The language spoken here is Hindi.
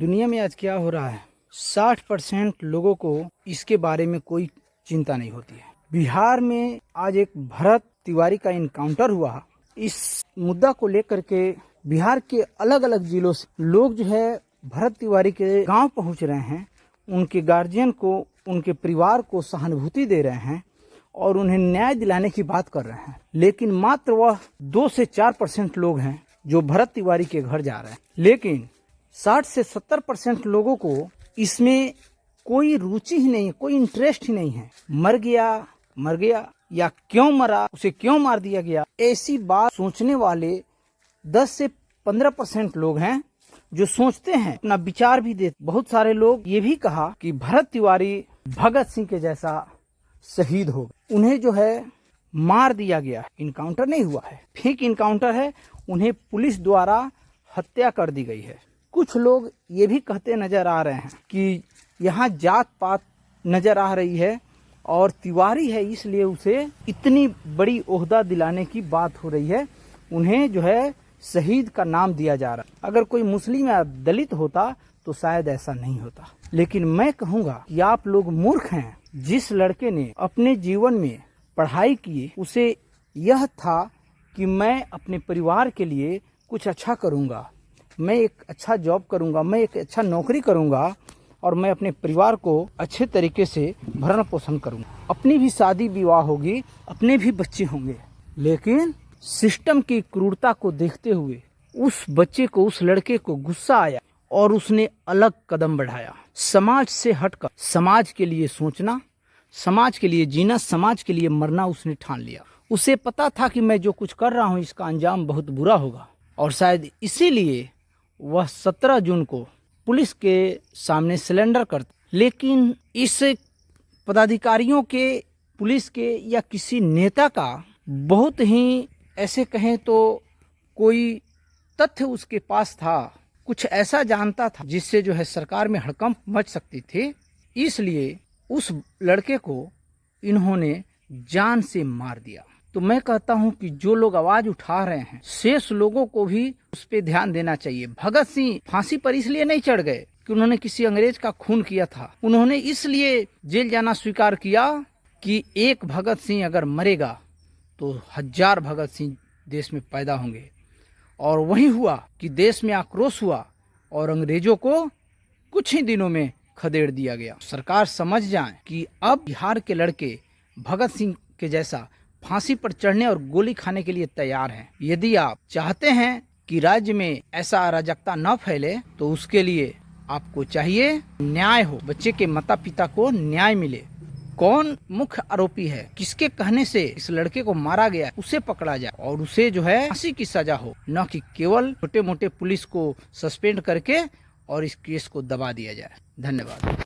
दुनिया में आज क्या हो रहा है, 60% लोगों को इसके बारे में कोई चिंता नहीं होती है। बिहार में आज एक भरत तिवारी का इनकाउंटर हुआ। इस मुद्दा को लेकर के बिहार के अलग अलग जिलों से लोग जो है भरत तिवारी के गांव पहुंच रहे हैं, उनके गार्जियन को, उनके परिवार को सहानुभूति दे रहे हैं और उन्हें न्याय दिलाने की बात कर रहे हैं। लेकिन मात्र वह 2 से 4% लोग हैं जो भरत तिवारी के घर जा रहे हैं। लेकिन 60 से 70% लोगों को इसमें कोई रुचि ही नहीं, कोई इंटरेस्ट ही नहीं है। मर गया या क्यों मरा, उसे क्यों मार दिया गया, ऐसी बात सोचने वाले 10 से 15% लोग हैं जो सोचते हैं, अपना विचार भी देते। बहुत सारे लोग ये भी कहा कि भरत तिवारी भगत सिंह के जैसा शहीद हो गए, उन्हें जो है मार दिया गया। इनकाउंटर नहीं हुआ है, फेक इनकाउंटर है, उन्हें पुलिस द्वारा हत्या कर दी गई है। कुछ लोग ये भी कहते नजर आ रहे हैं कि यहाँ जात पात नजर आ रही है और तिवारी है इसलिए उसे इतनी बड़ी ओहदा दिलाने की बात हो रही है, उन्हें जो है शहीद का नाम दिया जा रहा है। अगर कोई मुस्लिम या दलित होता तो शायद ऐसा नहीं होता। लेकिन मैं कहूँगा कि आप लोग मूर्ख हैं। जिस लड़के ने अपने जीवन में पढ़ाई की, उसे यह था कि मैं अपने परिवार के लिए कुछ अच्छा करूँगा, मैं एक अच्छा जॉब करूँगा, मैं एक अच्छा नौकरी करूँगा और मैं अपने परिवार को अच्छे तरीके से भरण पोषण करूँगा। अपनी भी शादी विवाह होगी, अपने भी बच्चे होंगे। लेकिन सिस्टम की क्रूरता को देखते हुए उस बच्चे को, उस लड़के को गुस्सा आया और उसने अलग कदम बढ़ाया। समाज से हटकर समाज के लिए सोचना, समाज के लिए जीना, समाज के लिए मरना उसने ठान लिया। उसे पता था कि मैं जो कुछ कर रहा हूँ इसका अंजाम बहुत बुरा होगा और शायद इसीलिए वह 17 जून को पुलिस के सामने सिलेंडर करता। लेकिन इस पदाधिकारियों के, पुलिस के या किसी नेता का बहुत ही, ऐसे कहें तो कोई तथ्य उसके पास था, कुछ ऐसा जानता था जिससे जो है सरकार में हड़कंप मच सकती थी। इसलिए उस लड़के को इन्होंने जान से मार दिया। तो मैं कहता हूं कि जो लोग आवाज उठा रहे हैं, शेष लोगों को भी उस पर ध्यान देना चाहिए। भगत सिंह फांसी पर इसलिए नहीं चढ़ गए कि उन्होंने किसी अंग्रेज का खून किया था। उन्होंने इसलिए जेल जाना स्वीकार किया कि एक भगत सिंह अगर मरेगा तो 1000 भगत सिंह देश में पैदा होंगे। और वही हुआ कि देश में आक्रोश हुआ और अंग्रेजों को कुछ ही दिनों में खदेड़ दिया गया। सरकार समझ जाए कि अब बिहार के लड़के भगत सिंह के जैसा फांसी पर चढ़ने और गोली खाने के लिए तैयार हैं। यदि आप चाहते हैं कि राज्य में ऐसा अराजकता न फैले तो उसके लिए आपको चाहिए न्याय हो, बच्चे के माता पिता को न्याय मिले। कौन मुख्य आरोपी है, किसके कहने से इस लड़के को मारा गया, उसे पकड़ा जाए और उसे जो है फांसी की सजा हो, न कि केवल छोटे मोटे पुलिस को सस्पेंड करके और इस केस को दबा दिया जाए। धन्यवाद।